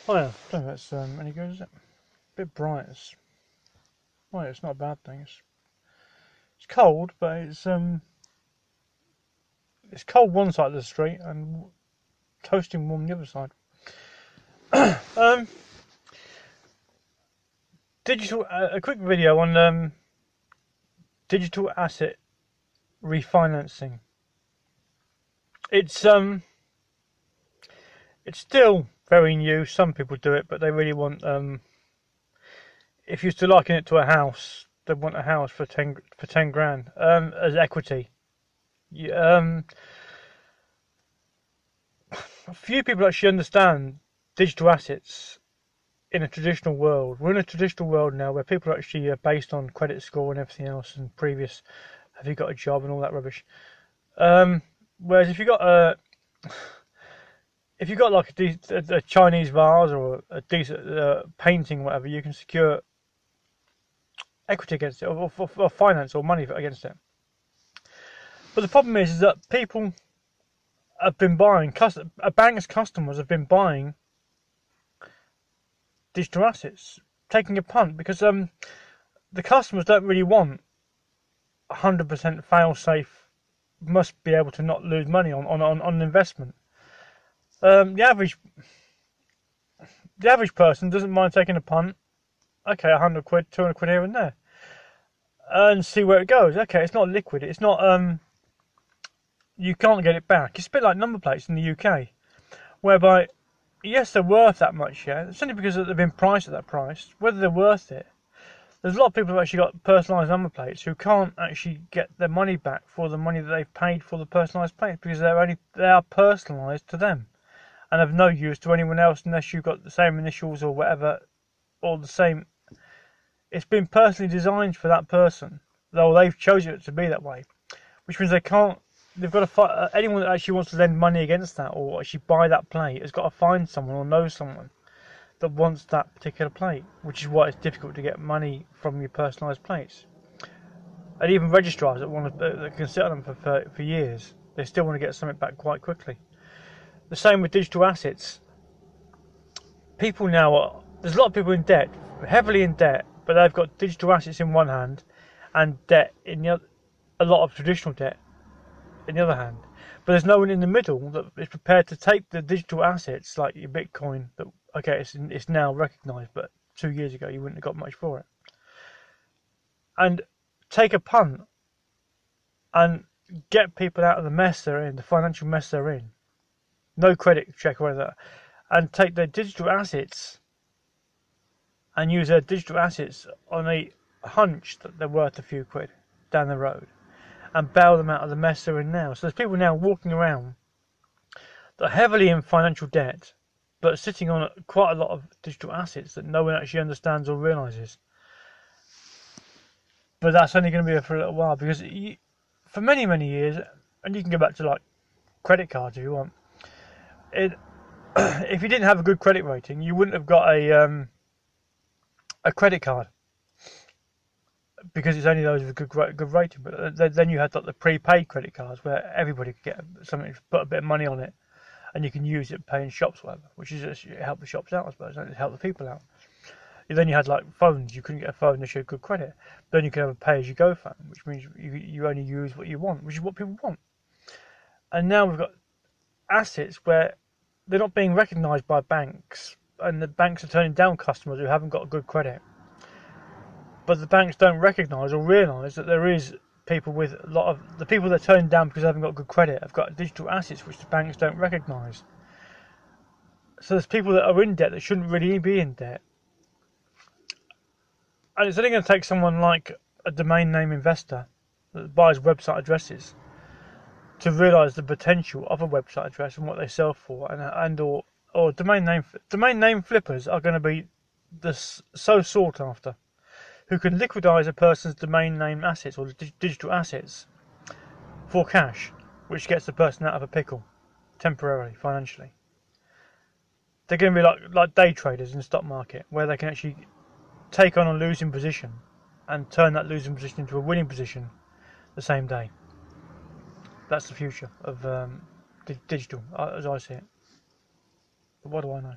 Oh yeah, I don't think that's any good, is it? A bit bright. Well, it's not a bad thing. It's cold, but it's cold one side of the street and toasting warm the other side. Um, a quick video on digital asset refinancing. It's it's still very new. Some people do it, but they really want if you're still liking it to a house, they want a house for 10 grand as equity. You, a few people actually understand digital assets in a traditional world. We're in a traditional world now where people are actually based on credit score and everything else and previous have you got a job and all that rubbish. Whereas if you got like a Chinese vase or a decent painting or whatever, you can secure equity against it or finance or money against it. But the problem is that people have been buying, a bank's customers have been buying digital assets, taking a punt because the customers don't really want 100% fail-safe, must be able to not lose money on an investment. The average person doesn't mind taking a punt. Okay, 100 quid, 200 quid here and there, and see where it goes. Okay, it's not liquid. It's not you can't get it back. It's a bit like number plates in the UK, whereby yes, they're worth that much. Yeah, it's only because they've been priced at that price. Whether they're worth it, there's a lot of people who've actually got personalised number plates who can't actually get their money back for the money that they've paid for the personalised plate because they are personalised to them and of no use to anyone else unless you've got the same initials or whatever or the same. It's been personally designed for that person, though they've chosen it to be that way, which means they can't. They've got to find anyone that actually wants to lend money against that or actually buy that plate has got to find someone or know someone that wants that particular plate, which is why it's difficult to get money from your personalised plates. And even registrars that can sit on them for years, they still want to get something back quite quickly. The same with digital assets. People now there's a lot of people in debt, heavily in debt, but they've got digital assets in one hand and debt in the other, a lot of traditional debt in the other hand. But there's no one in the middle that is prepared to take the digital assets like your Bitcoin. That okay, it's now recognised, but 2 years ago you wouldn't have got much for it. And take a punt and get people out of the mess they're in, the financial mess they're in. No credit check or anything, and take their digital assets and use their digital assets on a hunch that they're worth a few quid down the road and bail them out of the mess they're in now. So there's people now walking around that are heavily in financial debt but sitting on quite a lot of digital assets that no one actually understands or realises. But that's only going to be for a little while because for many, many years, and you can go back to like credit cards if you want, if you didn't have a good credit rating, you wouldn't have got a credit card because it's only those with a good rating. But then you had like the prepaid credit cards where everybody could get something, put a bit of money on it, and you can use it paying shops, or whatever, which is just help the shops out, I suppose, and help the people out. And then you had like phones. You couldn't get a phone unless you had good credit. Then you could have a pay-as-you-go phone, which means you only use what you want, which is what people want. And now we've got assets where they're not being recognised by banks, and the banks are turning down customers who haven't got good credit. But the banks don't recognise or realise that there is people with a lot of the people that are turning down because they haven't got good credit have got digital assets which the banks don't recognise. So there's people that are in debt that shouldn't really be in debt. And it's only going to take someone like a domain name investor that buys website addresses to realise the potential of a website address and what they sell for, or domain name flippers are going to be so sought after, who can liquidise a person's domain name assets or digital assets for cash, which gets the person out of a pickle temporarily financially. They're going to be like day traders in the stock market, where they can actually take on a losing position and turn that losing position into a winning position the same day. That's the future of digital, as I see it. But what do I know?